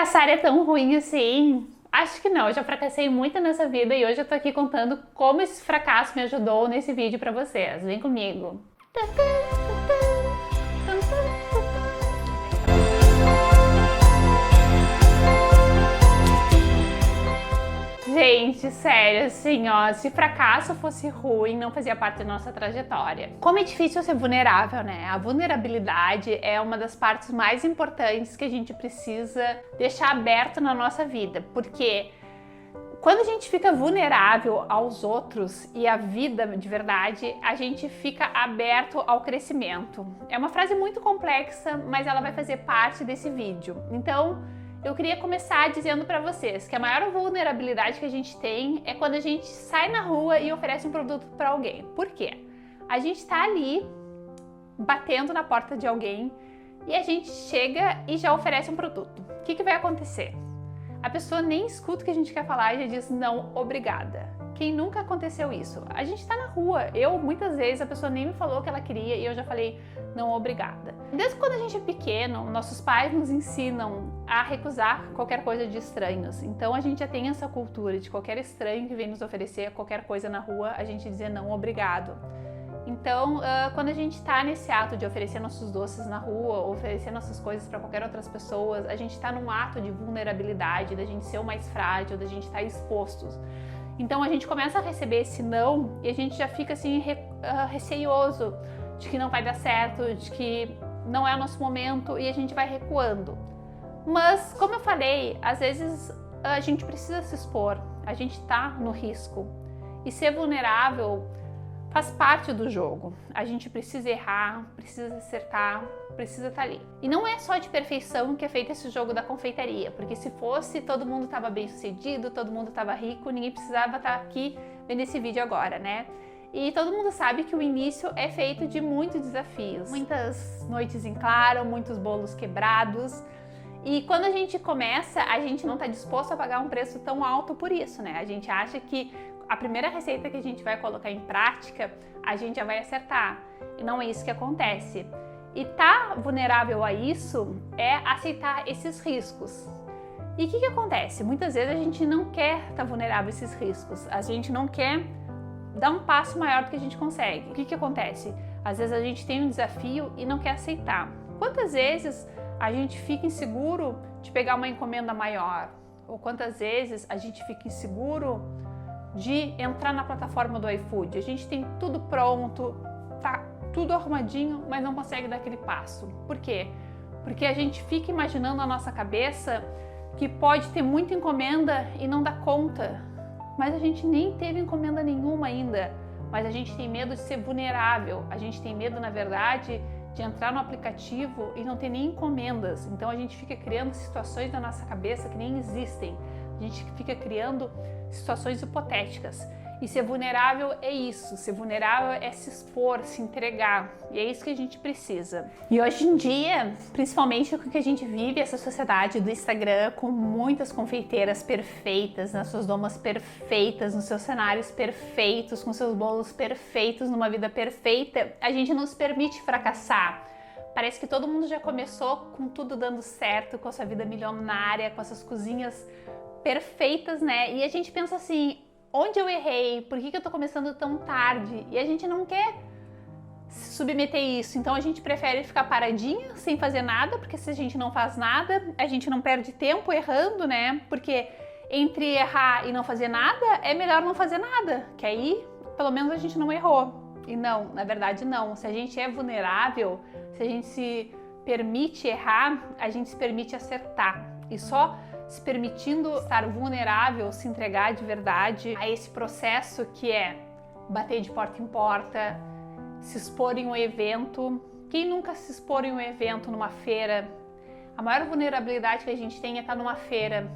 Fracassar é tão ruim assim? Acho que não, eu já fracassei muito nessa vida e hoje eu tô aqui contando como esse fracasso me ajudou nesse vídeo pra vocês. Vem comigo! Gente, sério, assim, ó, se fracasso fosse ruim, não fazia parte da nossa trajetória. Como é difícil ser vulnerável, né? A vulnerabilidade é uma das partes mais importantes que a gente precisa deixar aberto na nossa vida, porque quando a gente fica vulnerável aos outros e à vida de verdade, a gente fica aberto ao crescimento. É uma frase muito complexa, mas ela vai fazer parte desse vídeo. Então, eu queria começar dizendo para vocês que a maior vulnerabilidade que a gente tem é quando a gente sai na rua e oferece um produto para alguém. Por quê? A gente está ali batendo na porta de alguém e a gente chega e já oferece um produto. O que vai acontecer? A pessoa nem escuta o que a gente quer falar e já diz não, obrigada. Quem nunca aconteceu isso? A gente tá na rua. Muitas vezes, a pessoa nem me falou o que ela queria e eu já falei não, obrigada. Desde quando a gente é pequeno, nossos pais nos ensinam a recusar qualquer coisa de estranhos. Então a gente já tem essa cultura de qualquer estranho que vem nos oferecer qualquer coisa na rua, a gente dizer não, obrigado. Então, quando a gente está nesse ato de oferecer nossos doces na rua, ou oferecer nossas coisas para qualquer outras pessoas, a gente está num ato de vulnerabilidade, da gente ser o mais frágil, da gente estar expostos. Então, a gente começa a receber esse não e a gente já fica assim receioso de que não vai dar certo, de que não é o nosso momento e a gente vai recuando. Mas, como eu falei, às vezes a gente precisa se expor, a gente está no risco e ser vulnerável faz parte do jogo. A gente precisa errar, precisa acertar, precisa estar ali. E não é só de perfeição que é feito esse jogo da confeitaria, porque se fosse, todo mundo estava bem sucedido, todo mundo estava rico, ninguém precisava estar aqui vendo esse vídeo agora, né? E todo mundo sabe que o início é feito de muitos desafios. Muitas noites em claro, muitos bolos quebrados. E quando a gente começa, a gente não está disposto a pagar um preço tão alto por isso, né? A gente acha que a primeira receita que a gente vai colocar em prática, a gente já vai acertar. E não é isso que acontece. E tá vulnerável a isso é aceitar esses riscos. E o que acontece? Muitas vezes a gente não quer estar vulnerável a esses riscos. A gente não quer dar um passo maior do que a gente consegue. O que acontece? Às vezes a gente tem um desafio e não quer aceitar. Quantas vezes a gente fica inseguro de pegar uma encomenda maior? Ou quantas vezes a gente fica inseguro de entrar na plataforma do iFood? A gente tem tudo pronto, tá tudo arrumadinho, mas não consegue dar aquele passo. Por quê? Porque a gente fica imaginando na nossa cabeça que pode ter muita encomenda e não dá conta. Mas a gente nem teve encomenda nenhuma ainda. Mas a gente tem medo de ser vulnerável. A gente tem medo, na verdade, de entrar no aplicativo e não ter nem encomendas. Então a gente fica criando situações na nossa cabeça que nem existem. A gente fica criando situações hipotéticas. E ser vulnerável é isso. Ser vulnerável é se expor, se entregar. E é isso que a gente precisa. E hoje em dia, principalmente com que a gente vive essa sociedade do Instagram, com muitas confeiteiras perfeitas, nas suas domas perfeitas, nos seus cenários perfeitos, com seus bolos perfeitos, numa vida perfeita, a gente não se permite fracassar. Parece que todo mundo já começou com tudo dando certo, com a sua vida milionária, com essas cozinhas perfeitas, né? E a gente pensa assim, onde eu errei? Por que eu tô começando tão tarde? E a gente não quer se submeter a isso. Então a gente prefere ficar paradinha, sem fazer nada, porque se a gente não faz nada, a gente não perde tempo errando, né? Porque entre errar e não fazer nada, é melhor não fazer nada, que aí pelo menos a gente não errou. E não, na verdade não. Se a gente é vulnerável, se a gente se permite errar, a gente se permite acertar. E só se permitindo estar vulnerável, se entregar de verdade a esse processo que é bater de porta em porta, se expor em um evento. Quem nunca se expor em um evento, numa feira? A maior vulnerabilidade que a gente tem é estar numa feira,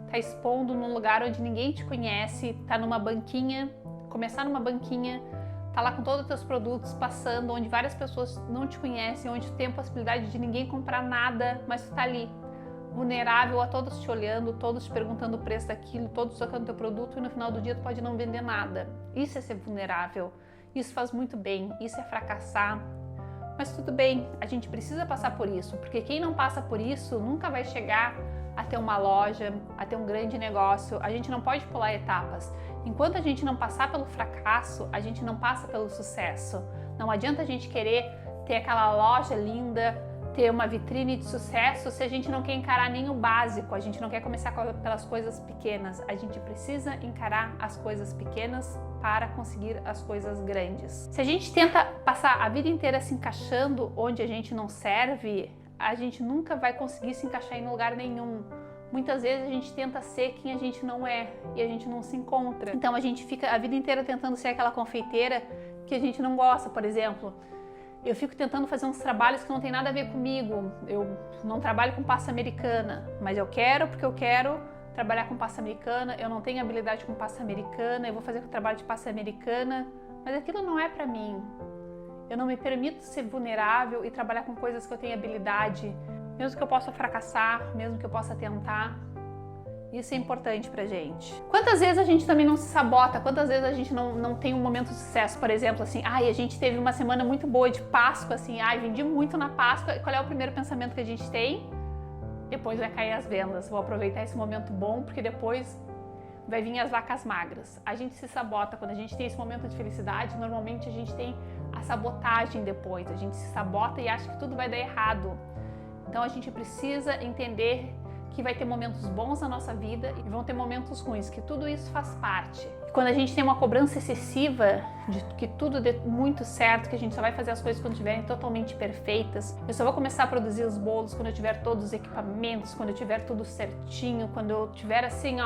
estar expondo num lugar onde ninguém te conhece, estar numa banquinha, começar numa banquinha, estar lá com todos os teus produtos passando, onde várias pessoas não te conhecem, onde tu tem a possibilidade de ninguém comprar nada, mas tu tá ali, vulnerável a todos te olhando, todos te perguntando o preço daquilo, todos tocando teu produto e no final do dia tu pode não vender nada. Isso é ser vulnerável, isso faz muito bem, isso é fracassar. Mas tudo bem, a gente precisa passar por isso, porque quem não passa por isso nunca vai chegar a ter uma loja, a ter um grande negócio. A gente não pode pular etapas. Enquanto a gente não passar pelo fracasso, a gente não passa pelo sucesso. Não adianta a gente querer ter aquela loja linda, ter uma vitrine de sucesso se a gente não quer encarar nem o básico, a gente não quer começar pelas coisas pequenas. A gente precisa encarar as coisas pequenas para conseguir as coisas grandes. Se a gente tenta passar a vida inteira se encaixando onde a gente não serve, a gente nunca vai conseguir se encaixar em lugar nenhum. Muitas vezes a gente tenta ser quem a gente não é e a gente não se encontra. Então a gente fica a vida inteira tentando ser aquela confeiteira que a gente não gosta, por exemplo. Eu fico tentando fazer uns trabalhos que não tem nada a ver comigo. Eu não trabalho com pasta americana, mas eu quero porque eu quero trabalhar com pasta americana. Eu não tenho habilidade com pasta americana, eu vou fazer o trabalho de pasta americana, mas aquilo não é pra mim. Eu não me permito ser vulnerável e trabalhar com coisas que eu tenho habilidade, mesmo que eu possa fracassar, mesmo que eu possa tentar. Isso é importante pra gente. Quantas vezes a gente também não se sabota? Quantas vezes a gente não tem um momento de sucesso? Por exemplo, assim, a gente teve uma semana muito boa de Páscoa, assim, vendi muito na Páscoa. Qual é o primeiro pensamento que a gente tem? Depois vai cair as vendas. Vou aproveitar esse momento bom, porque depois vai vir as vacas magras. A gente se sabota. Quando a gente tem esse momento de felicidade, normalmente a gente tem a sabotagem depois. A gente se sabota e acha que tudo vai dar errado. Então a gente precisa entender que vai ter momentos bons na nossa vida e vão ter momentos ruins, que tudo isso faz parte. Quando a gente tem uma cobrança excessiva de que tudo dê muito certo, que a gente só vai fazer as coisas quando estiverem totalmente perfeitas, eu só vou começar a produzir os bolos quando eu tiver todos os equipamentos, quando eu tiver tudo certinho, quando eu tiver assim,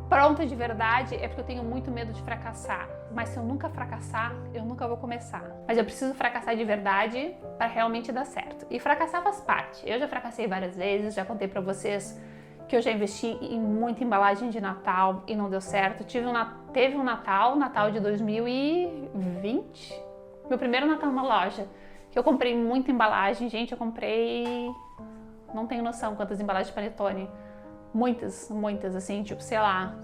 pronta de verdade, é porque eu tenho muito medo de fracassar. Mas se eu nunca fracassar, eu nunca vou começar. Mas eu preciso fracassar de verdade para realmente dar certo. E fracassar faz parte. Eu já fracassei várias vezes, já contei para vocês que eu já investi em muita embalagem de Natal e não deu certo. Teve um Natal de 2020, meu primeiro Natal numa loja, que eu comprei muita embalagem. Gente, eu comprei, não tenho noção quantas embalagens de panetone. Muitas, assim, tipo, sei lá,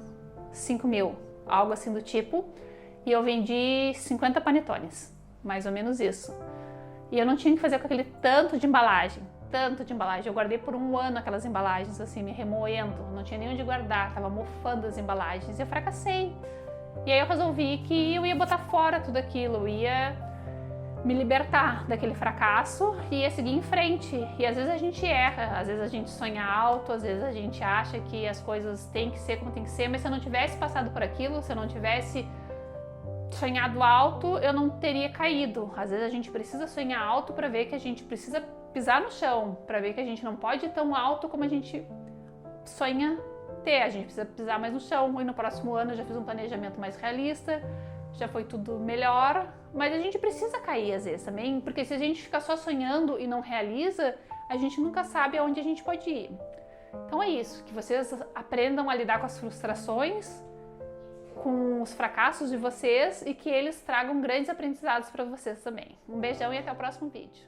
5 mil, algo assim do tipo. E eu vendi 50 panetones, mais ou menos isso. E eu não tinha que fazer com aquele tanto de embalagem. Eu guardei por um ano aquelas embalagens, assim, me remoendo. Não tinha nem onde guardar, tava mofando as embalagens. E eu fracassei. E aí eu resolvi que eu ia botar fora tudo aquilo, eu ia me libertar daquele fracasso e ia seguir em frente. E às vezes a gente erra, às vezes a gente sonha alto, às vezes a gente acha que as coisas têm que ser como tem que ser, mas se eu não tivesse passado por aquilo, se eu não tivesse sonhado alto, eu não teria caído. Às vezes a gente precisa sonhar alto para ver que a gente precisa pisar no chão, para ver que a gente não pode ir tão alto como a gente sonha ter. A gente precisa pisar mais no chão. E no próximo ano eu já fiz um planejamento mais realista, já foi tudo melhor, mas a gente precisa cair às vezes também, porque se a gente ficar só sonhando e não realiza, a gente nunca sabe aonde a gente pode ir. Então é isso, que vocês aprendam a lidar com as frustrações, com os fracassos de vocês e que eles tragam grandes aprendizados para vocês também. Um beijão e até o próximo vídeo.